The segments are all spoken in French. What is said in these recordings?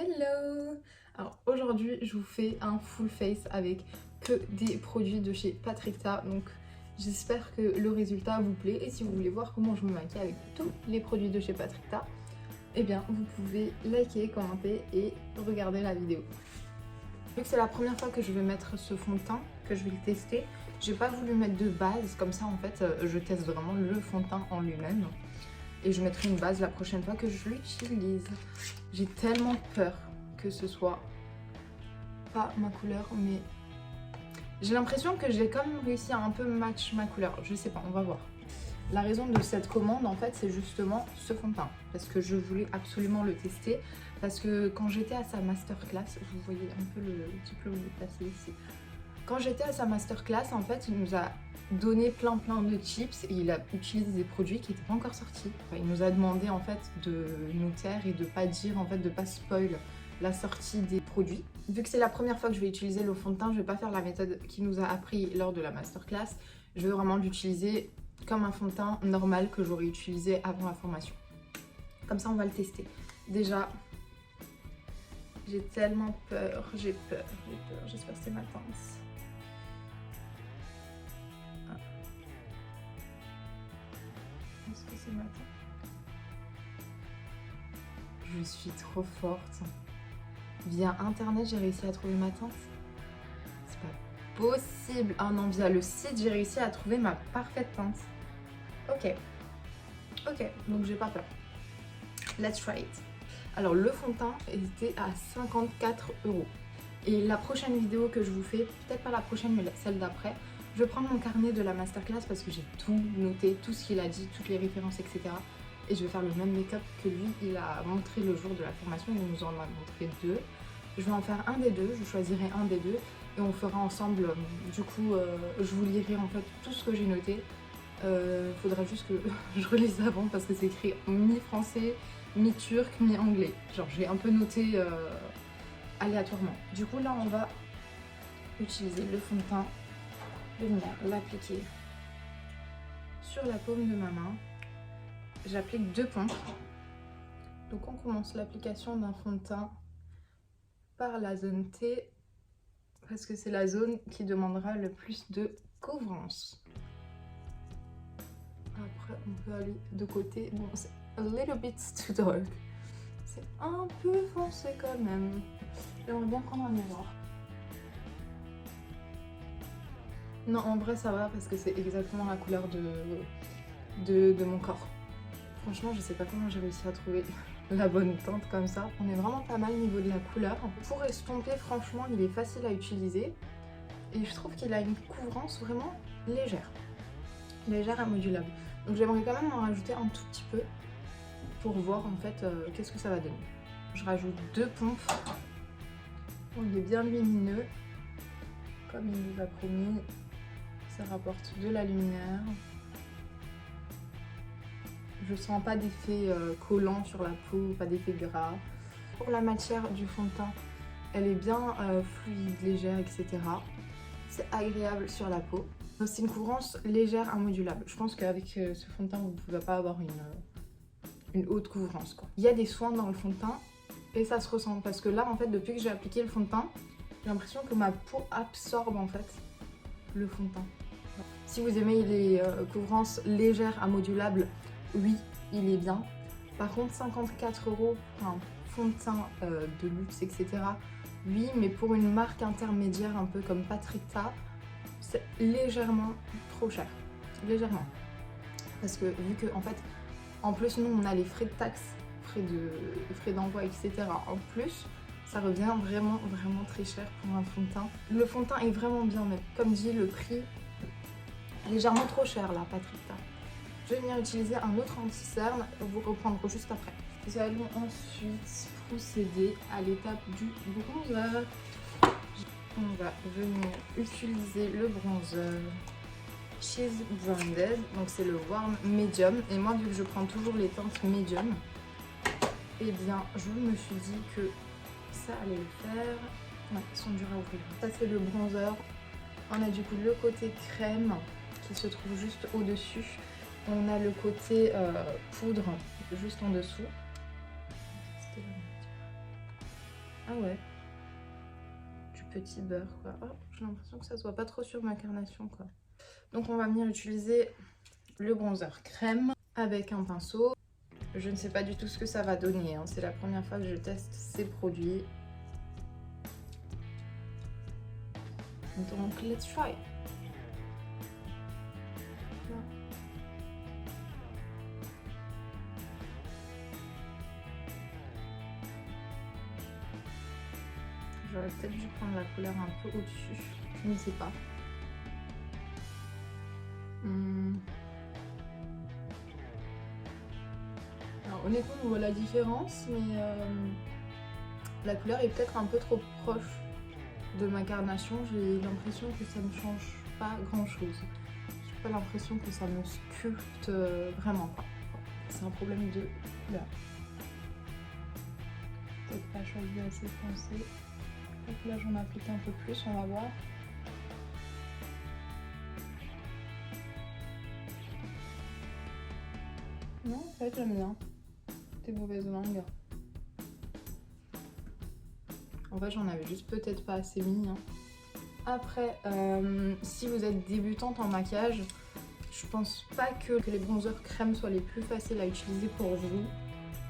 Hello! Alors aujourd'hui je vous fais un full face avec que des produits de chez Patrickta, donc j'espère que le résultat vous plaît et si vous voulez voir comment je me maquille avec tous les produits de chez Patrickta, eh bien vous pouvez liker, commenter et regarder la vidéo. Vu que c'est la première fois que je vais mettre ce fond de teint, que je vais le tester, j'ai pas voulu mettre de base, comme ça en fait je teste vraiment le fond de teint en lui-même. Et je mettrai une base la prochaine fois que je l'utilise. J'ai tellement peur que ce soit pas ma couleur, mais j'ai l'impression que j'ai quand même réussi à un peu match ma couleur. Je sais pas, on va voir. La raison de cette commande, en fait, c'est justement ce fond de teint. Parce que je voulais absolument le tester. Parce que quand j'étais à sa masterclass, vous voyez un peu le diplôme placé ici. Quand j'étais à sa masterclass, en fait, il nous a donné plein de chips et il a utilisé des produits qui n'étaient pas encore sortis. Enfin, il nous a demandé en fait de nous taire et de pas dire, en fait, de pas spoil la sortie des produits. Vu que c'est la première fois que je vais utiliser le fond de teint, je vais pas faire la méthode qu'il nous a appris lors de la masterclass. Je vais vraiment l'utiliser comme un fond de teint normal que j'aurais utilisé avant la formation. Comme ça, on va le tester. Déjà, j'ai tellement peur, j'ai peur. J'espère que c'est ma teinte. Est-ce que c'est ma teinte? Je suis trop forte. Via internet, j'ai réussi à trouver ma teinte. C'est pas possible. Ah non, via le site, j'ai réussi à trouver ma parfaite teinte. Ok. Ok, donc j'ai pas peur. Let's try it. Alors le fond de teint était à 54 €. Et la prochaine vidéo que je vous fais, peut-être pas la prochaine mais celle d'après, je vais prendre mon carnet de la masterclass parce que j'ai tout noté, tout ce qu'il a dit, toutes les références, etc. Et je vais faire le même make-up que lui, il a montré le jour de la formation, il nous en a montré deux. Je vais en faire un des deux, je choisirai un des deux et on fera ensemble, du coup je vous lirai en fait tout ce que j'ai noté. Faudra juste que je relise avant parce que c'est écrit mi-français, mi-turc, mi-anglais. Genre j'ai un peu noté aléatoirement. Du coup là on va utiliser le fond de teint, venir l'appliquer sur la paume de ma main. J'applique deux pompes. Donc on commence l'application d'un fond de teint par la zone T parce que c'est la zone qui demandera le plus de couvrance. Après on peut aller de côté. Bon, c'est a little bit too dark. C'est un peu foncé quand même. J'aimerais bien prendre un miroir. Non, en vrai ça va parce que c'est exactement la couleur de mon corps. Franchement, je sais pas comment j'ai réussi à trouver la bonne teinte comme ça. On est vraiment pas mal au niveau de la couleur. Pour estomper, franchement, il est facile à utiliser. Et je trouve qu'il a une couvrance vraiment légère. Légère et modulable. Donc j'aimerais quand même en rajouter un tout petit peu pour voir en fait qu'est-ce que ça va donner. Je rajoute deux pompes. Bon, il est bien lumineux. Comme il nous a promis, ça rapporte de la lumière. Je sens pas d'effet collant sur la peau, pas d'effet gras. Pour la matière du fond de teint, elle est bien fluide, légère, etc. C'est agréable sur la peau. C'est une couvrance légère, immodulable. Je pense qu'avec ce fond de teint, vous ne pouvez pas avoir une haute couvrance, quoi. Il y a des soins dans le fond de teint et ça se ressent parce que là, en fait, depuis que j'ai appliqué le fond de teint, j'ai l'impression que ma peau absorbe en fait le fond de teint. Si vous aimez les couvrances légères, immodulables, oui, il est bien. Par contre, 54 € pour un fond de teint de luxe, etc. Oui, mais pour une marque intermédiaire un peu comme Patrickta, c'est légèrement trop cher. Légèrement. Parce que vu que, en fait, en plus, nous, on a les frais de taxes, frais d'envoi, etc. En plus, ça revient vraiment très cher pour un fond de teint. Le fond de teint est vraiment bien, mais comme dit, le prix légèrement trop cher là, Patrickta. Je vais venir utiliser un autre anti-cerne, vous reprendre juste après. Nous allons ensuite procéder à l'étape du bronzer. On va venir utiliser le bronzer Cheese Branded, donc c'est le Warm Medium. Et moi, vu que je prends toujours les teintes Medium, eh bien, je me suis dit que ça allait le faire. Ouais, ils sont durs à ouvrir. Ça, c'est le bronzer. On a du coup le côté crème qui se trouve juste au-dessus. On a le côté poudre juste en dessous. Ah ouais. Du petit beurre quoi. Oh, j'ai l'impression que ça se voit pas trop sur ma carnation quoi. Donc on va venir utiliser le bronzer crème avec un pinceau. Je ne sais pas du tout ce que ça va donner, hein. C'est la première fois que je teste ces produits. Donc let's try. J'aurais peut-être dû prendre la couleur un peu au-dessus. Je ne sais pas. Alors honnêtement on voit la différence, mais la couleur est peut-être un peu trop proche de ma carnation. J'ai l'impression que ça ne change pas grand-chose. J'ai pas l'impression que ça me sculpte vraiment pas. C'est un problème de couleur. Peut-être pas choisi assez foncé. Donc là j'en applique un peu plus, on va voir. Non, en fait j'aime bien. T'es mauvaise langue. En fait j'en avais juste peut-être pas assez mis. Hein. Après, si vous êtes débutante en maquillage, je pense pas que les bronzers crème soient les plus faciles à utiliser pour vous.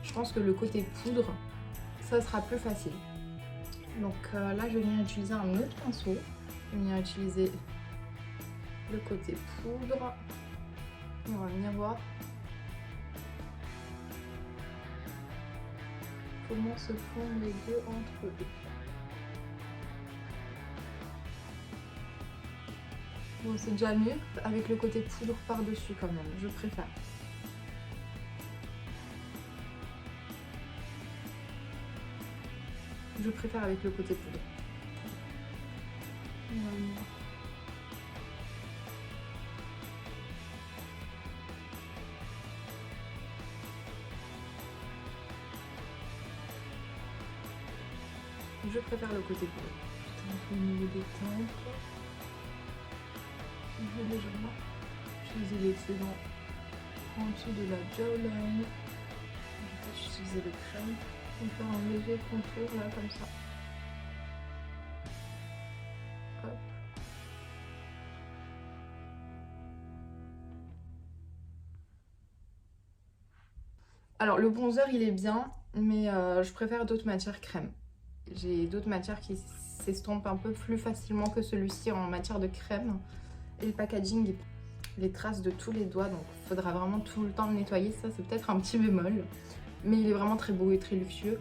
Je pense que le côté poudre, ça sera plus facile. Donc là je vais venir utiliser un autre pinceau. Je vais venir utiliser le côté poudre. Et on va venir voir comment se font les deux entre eux. Bon, c'est déjà mieux avec le côté poudre par-dessus quand même, je préfère. Je préfère avec le côté poudre. Je préfère le côté poudre. Au niveau des tempes, je vais légèrement utiliser l'excédent en dessous de la jawline. Je vais utiliser le crème pour faire un léger contour là comme ça. Hop. Alors le bronzer il est bien, mais je préfère d'autres matières crème. J'ai d'autres matières qui s'estompent un peu plus facilement que celui-ci en matière de crème. Et le packaging, les traces de tous les doigts, donc il faudra vraiment tout le temps le nettoyer. Ça c'est peut-être un petit bémol, mais il est vraiment très beau et très luxueux.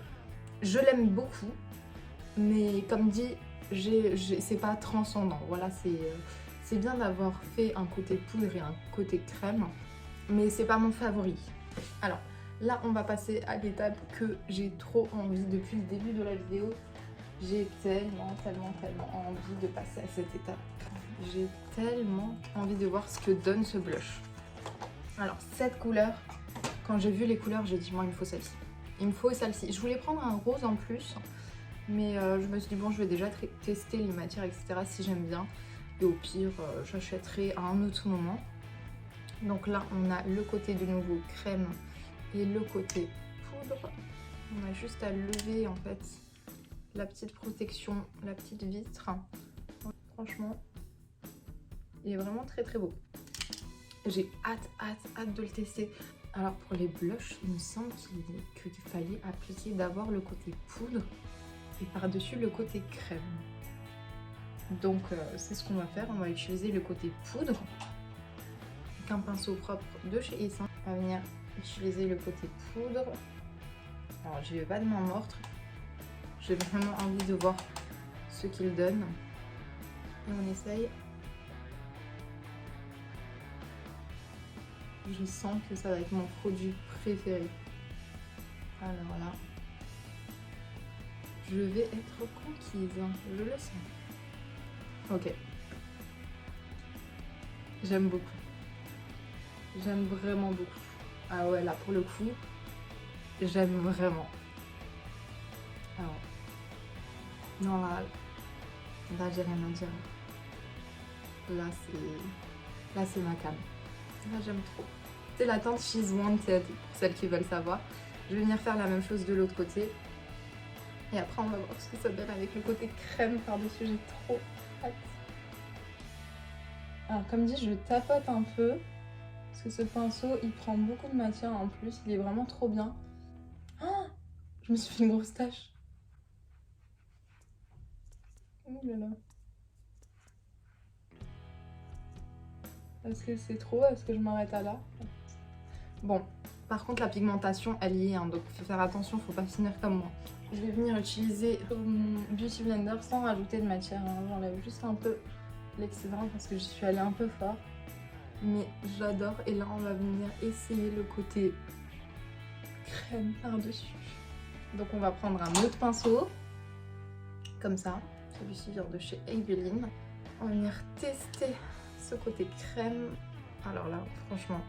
Je l'aime beaucoup, mais comme dit, c'est pas transcendant. Voilà, c'est bien d'avoir fait un côté poudre et un côté crème, mais c'est pas mon favori. Alors là, on va passer à l'étape que j'ai trop envie depuis le début de la vidéo. J'ai tellement envie de passer à cette étape. J'ai tellement envie de voir ce que donne ce blush. Alors, cette couleur, quand j'ai vu les couleurs, j'ai dit, moi, il me faut celle-ci. Il me faut celle-ci. Je voulais prendre un rose en plus, mais je me suis dit, bon, je vais déjà tester les matières, etc. si j'aime bien. Et au pire, j'achèterai à un autre moment. Donc là, on a le côté de nouveau crème et le côté poudre. On a juste à lever en fait la petite protection, la petite vitre. Franchement, il est vraiment très très beau. J'ai hâte de le tester. Alors pour les blushs, il me semble qu'il fallait appliquer d'abord le côté poudre et par-dessus le côté crème. Donc c'est ce qu'on va faire. On va utiliser le côté poudre avec un pinceau propre de chez Essence. On va venir utiliser le côté poudre. Alors je vais pas de main morte. J'ai vraiment envie de voir ce qu'il donne. Et on essaye. Je sens que ça va être mon produit préféré. Alors là, je vais être conquise, je le sens. Ok. J'aime beaucoup. J'aime vraiment beaucoup. Ah ouais, là pour le coup, j'aime vraiment. Ah ouais. Non, là j'ai rien à dire. Là c'est ma cam. Là j'aime trop. C'est la teinte She's Wanted pour celles qui veulent savoir. Je vais venir faire la même chose de l'autre côté. Et après, on va voir ce que ça donne avec le côté crème par-dessus. J'ai trop hâte. Alors, comme dit, je tapote un peu. Parce que ce pinceau, il prend beaucoup de matière en plus. Il est vraiment trop bien. Oh, je me suis fait une grosse tache. Oh là là. Est-ce que c'est trop? Est-ce que je m'arrête à là? Bon, par contre, la pigmentation, elle y est. Hein, donc, faut faire attention, faut pas finir comme moi. Je vais venir utiliser mon Beauty Blender sans rajouter de matière. Hein. J'enlève juste un peu l'excédent parce que j'y suis allée un peu fort. Mais j'adore. Et là, on va venir essayer le côté crème par-dessus. Donc, on va prendre un autre pinceau. Comme ça. Celui-ci vient de chez Maybelline. On va venir tester ce côté crème. Alors là, franchement.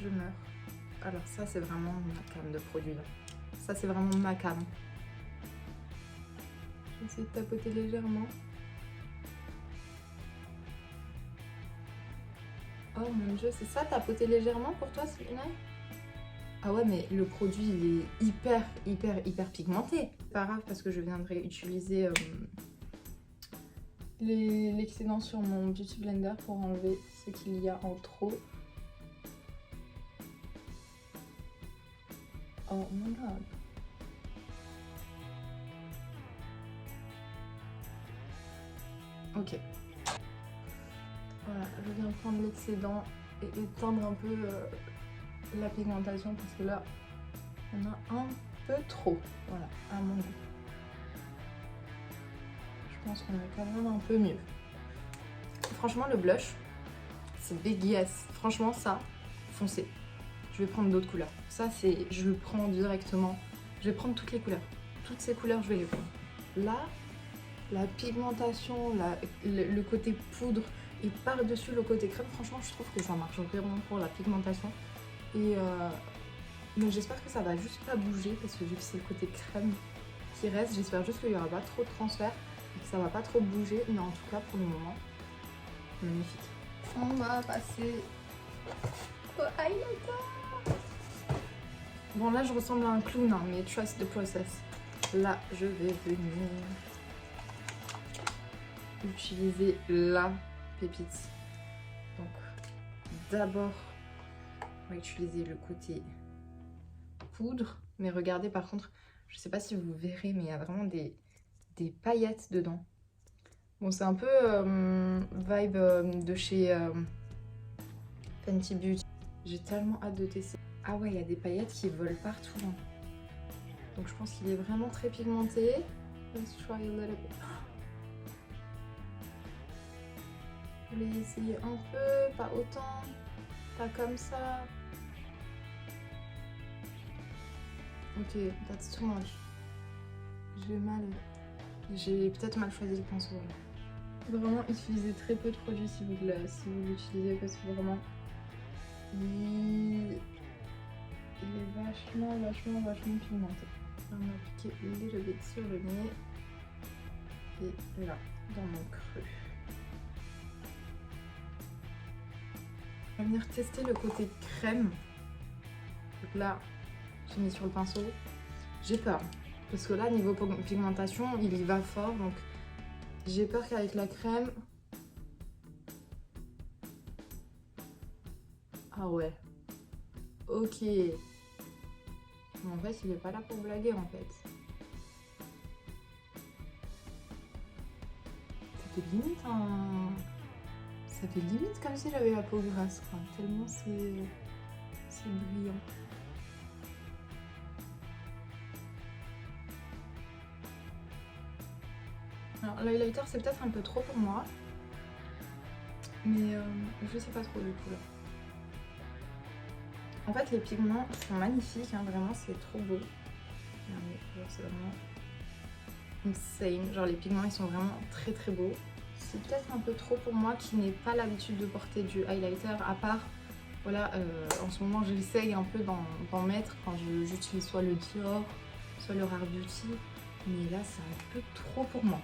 Je meurs. Alors ça, c'est vraiment ma came de produit là. Ça, c'est vraiment ma came. Je vais essayer de tapoter légèrement. Oh mon dieu, c'est ça, tapoter légèrement pour toi, Céline? Ah ouais, mais le produit, il est hyper pigmenté. C'est pas grave parce que je viendrai utiliser l'excédent sur mon Beauty Blender pour enlever ce qu'il y a en trop. Oh my god. Ok. Voilà, je viens prendre l'excédent et étendre un peu la pigmentation parce que là, on a un peu trop. Voilà, à mon goût. Je pense qu'on a quand même un peu mieux. Franchement, le blush, c'est big yes. Franchement, ça, foncez. Je vais prendre d'autres couleurs. Ça, c'est, je le prends directement. Je vais prendre toutes les couleurs. Toutes ces couleurs, je vais les prendre. Là, la pigmentation, le côté poudre et par-dessus le côté crème, franchement, je trouve que ça marche vraiment pour la pigmentation. Et donc j'espère que ça va juste pas bouger parce que vu que c'est le côté crème qui reste, j'espère juste qu'il n'y aura pas trop de transfert et que ça va pas trop bouger. Mais en tout cas, pour le moment, magnifique. On va passer au highlighter. Bon, là, je ressemble à un clown, hein, mais trust the process. Là, je vais venir utiliser la pépite. Donc, d'abord, on va utiliser le côté poudre. Mais regardez, par contre, je sais pas si vous verrez, mais il y a vraiment des paillettes dedans. Bon, c'est un peu vibe de chez Fenty Beauty. J'ai tellement hâte de tester. Ah ouais, il y a des paillettes qui volent partout. Hein. Donc je pense qu'il est vraiment très pigmenté. Let's try a little bit. Je vais essayer un peu, pas autant, pas comme ça. Ok, that's too much. J'ai peut-être mal choisi le pinceau. Vraiment, utilisez très peu de produits si vous l'utilisez parce que vraiment, il est vachement pigmenté. On va appliquer little bit sur le nez et là, dans mon creux. On va venir tester le côté crème. Donc là, j'ai mis sur le pinceau. J'ai peur parce que là, niveau pigmentation, il y va fort. Donc, j'ai peur qu'avec la crème... Ah ouais. Ok. Mais en fait, il est pas là pour blaguer en fait. Ça fait limite un... Ça fait limite comme si j'avais la peau grasse, quoi. Tellement c'est brillant. Alors l'highlighter c'est peut-être un peu trop pour moi. Mais je sais pas trop du coup là. En fait les pigments sont magnifiques, hein, vraiment c'est trop beau. C'est vraiment insane. Genre les pigments ils sont vraiment très beaux. C'est peut-être un peu trop pour moi qui n'ai pas l'habitude de porter du highlighter à part. Voilà, en ce moment j'essaye un peu d'en mettre quand j'utilise soit le Dior, soit le Rare Beauty. Mais là c'est un peu trop pour moi.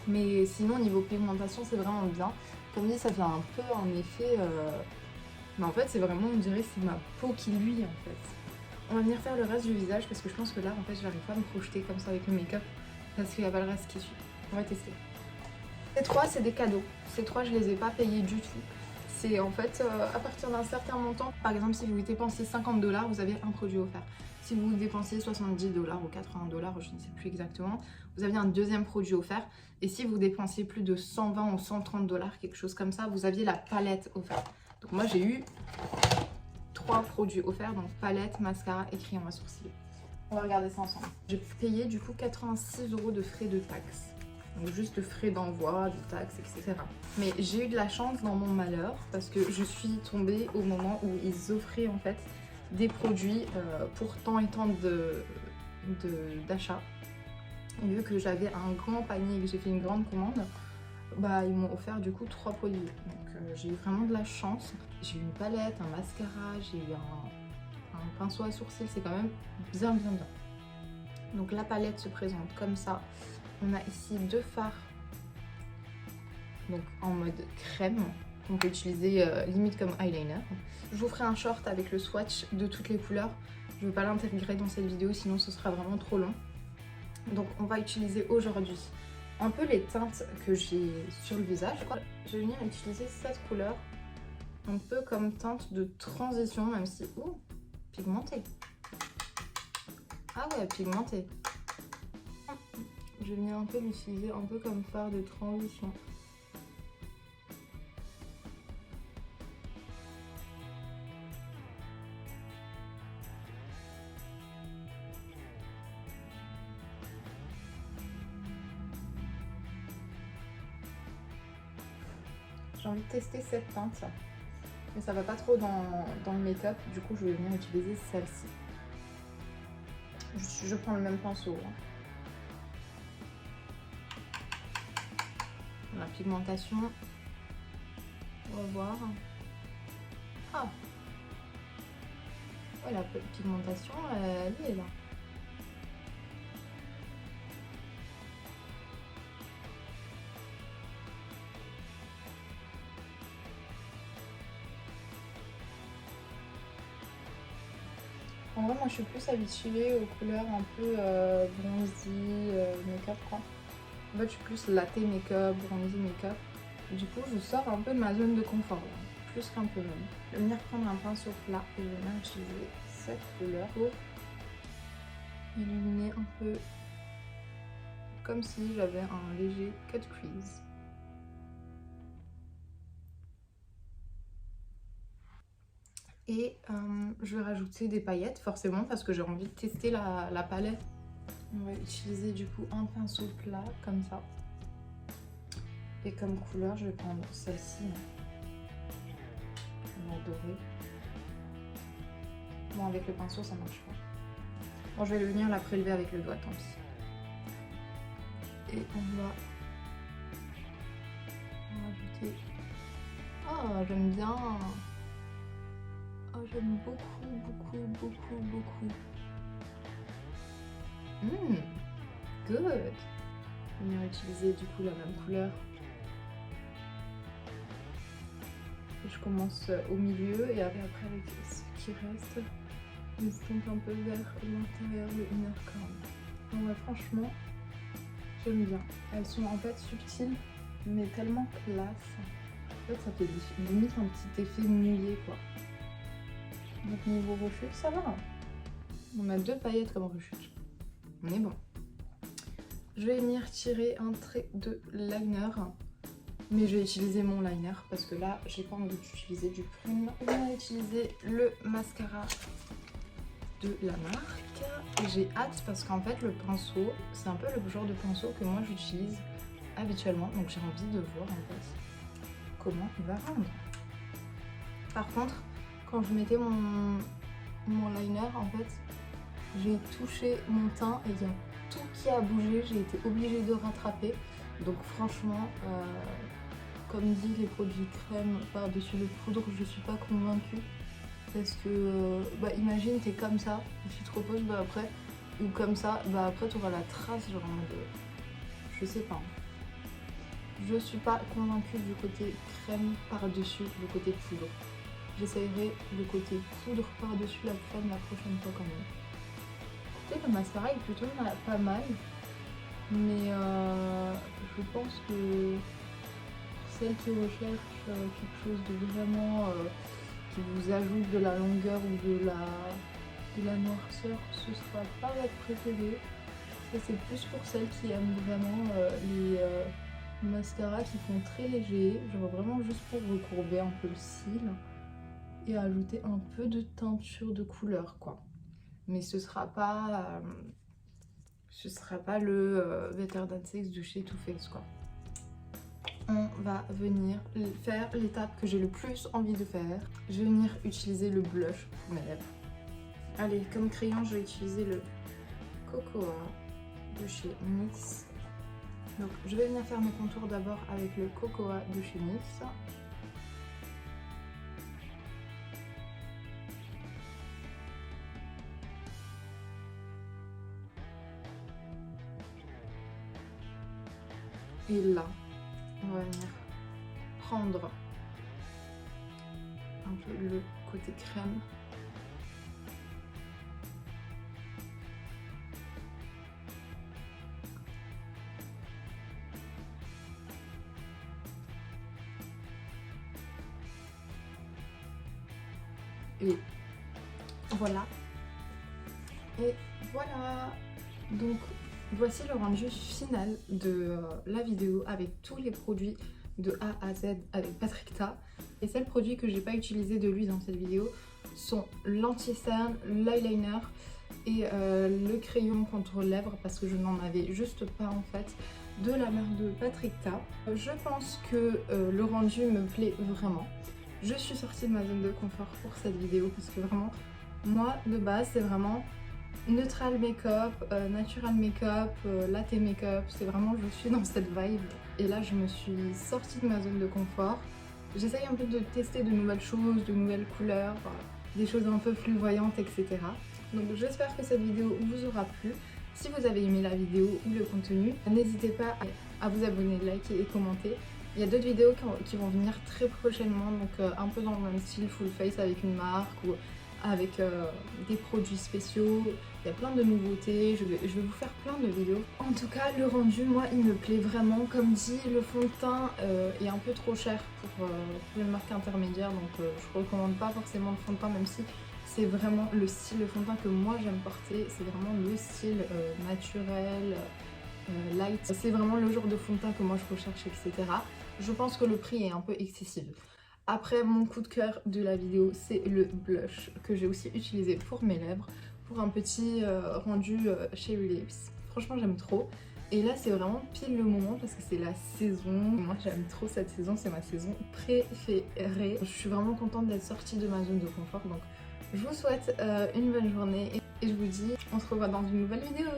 Mais sinon niveau pigmentation c'est vraiment bien. Comme dit ça fait un peu en effet Mais en fait c'est vraiment, on dirait c'est ma peau qui luit en fait. On va venir faire le reste du visage parce que je pense que là en fait j'arrive pas à me projeter comme ça avec le make-up parce qu'il y a pas le reste qui suit. On va tester. Ces trois c'est des cadeaux. Ces trois je les ai pas payés du tout. C'est en fait à partir d'un certain montant. Par exemple si vous dépensez 50 $, vous avez un produit offert. Si vous dépensez 70 $ ou 80 $, je ne sais plus exactement, vous aviez un deuxième produit offert. Et si vous dépensiez plus de 120 ou 130 $, quelque chose comme ça, vous aviez la palette offerte. Donc moi j'ai eu 3 produits offerts, donc palette, mascara et crayon à sourcils. On va regarder ça ensemble. J'ai payé du coup 86 € de frais de taxes. Donc juste de frais d'envoi, de taxes, etc. Mais j'ai eu de la chance dans mon malheur parce que je suis tombée au moment où ils offraient en fait des produits pour tant et tant d'achat. Et vu que j'avais un grand panier et que j'ai fait une grande commande, bah ils m'ont offert du coup 3 produits. Donc j'ai eu vraiment de la chance. J'ai eu une palette, un mascara, j'ai eu un pinceau à sourcils, c'est quand même bien. Donc la palette se présente comme ça. On a ici 2 fards, donc en mode crème, qu'on peut utiliser limite comme eyeliner. Je vous ferai un short avec le swatch de toutes les couleurs. Je ne vais pas l'intégrer dans cette vidéo, sinon ce sera vraiment trop long. Donc on va utiliser aujourd'hui un peu les teintes que j'ai sur le visage. Je vais venir utiliser cette couleur, un peu comme teinte de transition, même si... Ouh, pigmentée. Ah ouais, pigmentée. Je vais venir un peu l'utiliser un peu comme fard de transition. J'ai envie de tester cette teinte, mais ça va pas trop dans le make-up, du coup je vais venir utiliser celle-ci. Je prends le même pinceau. La pigmentation, on va voir. Ah ouais, la pigmentation elle est là. En vrai, moi je suis plus habituée aux couleurs un peu bronzy, make-up quoi. En fait, je suis plus latte make-up, bronzy make-up. Du coup, je sors un peu de ma zone de confort, là. Plus qu'un peu même. Je vais venir prendre un pinceau plat et je vais venir utiliser cette couleur pour illuminer un peu comme si j'avais un léger cut crease. Et je vais rajouter des paillettes forcément parce que j'ai envie de tester la palette. On va utiliser du coup un pinceau plat comme ça. Et comme couleur, je vais prendre celle-ci. On va dorer. Bon, avec le pinceau, ça marche pas. Bon, je vais venir la prélever avec le doigt, tant pis. Et on va rajouter... Oh, j'aime bien. Oh, j'aime beaucoup. Good. On va utiliser du coup la même couleur. Et je commence au milieu et après avec ce qui reste, je stompe un peu vers l'intérieur de inner corner. Donc ouais, franchement, j'aime bien. Elles sont en fait subtiles, mais tellement classe. En fait, ça fait limite un petit effet mouillé quoi. Donc niveau rechute, ça va. On a 2 paillettes comme rechute. On est bon. Je vais venir tirer un trait de liner. Mais je vais utiliser mon liner parce que là, j'ai pas envie d'utiliser du prune. On va utiliser le mascara de la marque. Et j'ai hâte parce qu'en fait, le pinceau, c'est un peu le genre de pinceau que moi j'utilise habituellement. Donc j'ai envie de voir en fait comment il va rendre. Par contre, quand je mettais mon liner, en fait, j'ai touché mon teint et il y a tout qui a bougé. J'ai été obligée de rattraper. Donc franchement, comme dit les produits crème par-dessus le poudre, je suis pas convaincue. Parce que, imagine, t'es comme ça, et tu te reposes, après, ou comme ça, après tu auras la trace, genre en mode... Je sais pas. Je suis pas convaincue du côté crème par-dessus le côté poudre. j'essayerai le côté poudre par-dessus la crème la prochaine fois quand même. Écoutez, le mascara est plutôt pas mal, mais je pense que pour celles qui recherchent quelque chose de vraiment qui vous ajoute de la longueur ou de la noirceur, ce sera pas votre préféré. Ça c'est plus pour celles qui aiment vraiment les mascaras qui font très léger, genre vraiment juste pour recourber un peu le cil et ajouter un peu de teinture de couleur quoi. Mais ce sera pas le Better Than Sex de chez Too Faced quoi. On va venir faire l'étape que j'ai le plus envie de faire. Je vais venir utiliser le blush pour mes lèvres. Allez, comme crayon, je vais utiliser le Cocoa de chez NYX. Donc, je vais venir faire mes contours d'abord avec le Cocoa de chez NYX. Et là, on va venir prendre un peu le côté crème. Et voilà. Et voilà. Donc voici le rendu final de la vidéo avec tous les produits de A à Z avec Patrick Ta. Les seuls produits que j'ai pas utilisé de lui dans cette vidéo sont l'anti-cerne, l'eyeliner et le crayon contre lèvres parce que je n'en avais juste pas en fait de la marque de Patrick Ta. Je pense que le rendu me plaît vraiment. Je suis sortie de ma zone de confort pour cette vidéo parce que vraiment, moi de base c'est vraiment neutral make-up, natural make-up, latte make-up, c'est vraiment je suis dans cette vibe. Et là je me suis sortie de ma zone de confort. J'essaye un peu de tester de nouvelles choses, de nouvelles couleurs, des choses un peu plus voyantes, etc. Donc j'espère que cette vidéo vous aura plu. Si vous avez aimé la vidéo ou le contenu, n'hésitez pas à vous abonner, liker et commenter. Il y a d'autres vidéos qui vont venir très prochainement, donc un peu dans le même style, full face avec une marque ou avec des produits spéciaux. Il y a plein de nouveautés, je vais vous faire plein de vidéos. En tout cas, le rendu, moi, il me plaît vraiment. Comme dit, le fond de teint est un peu trop cher pour une marque intermédiaire, donc je recommande pas forcément le fond de teint, même si c'est vraiment le style de fond de teint que moi j'aime porter. C'est vraiment le style naturel, light. C'est vraiment le genre de fond de teint que moi je recherche, etc. Je pense que le prix est un peu excessif. Après, mon coup de cœur de la vidéo, c'est le blush que j'ai aussi utilisé pour mes lèvres, pour un petit rendu Cherry Lips. Franchement, j'aime trop. Et là, c'est vraiment pile le moment parce que c'est la saison. Moi, j'aime trop cette saison, c'est ma saison préférée. Je suis vraiment contente d'être sortie de ma zone de confort. Donc, je vous souhaite une bonne journée et je vous dis, on se revoit dans une nouvelle vidéo.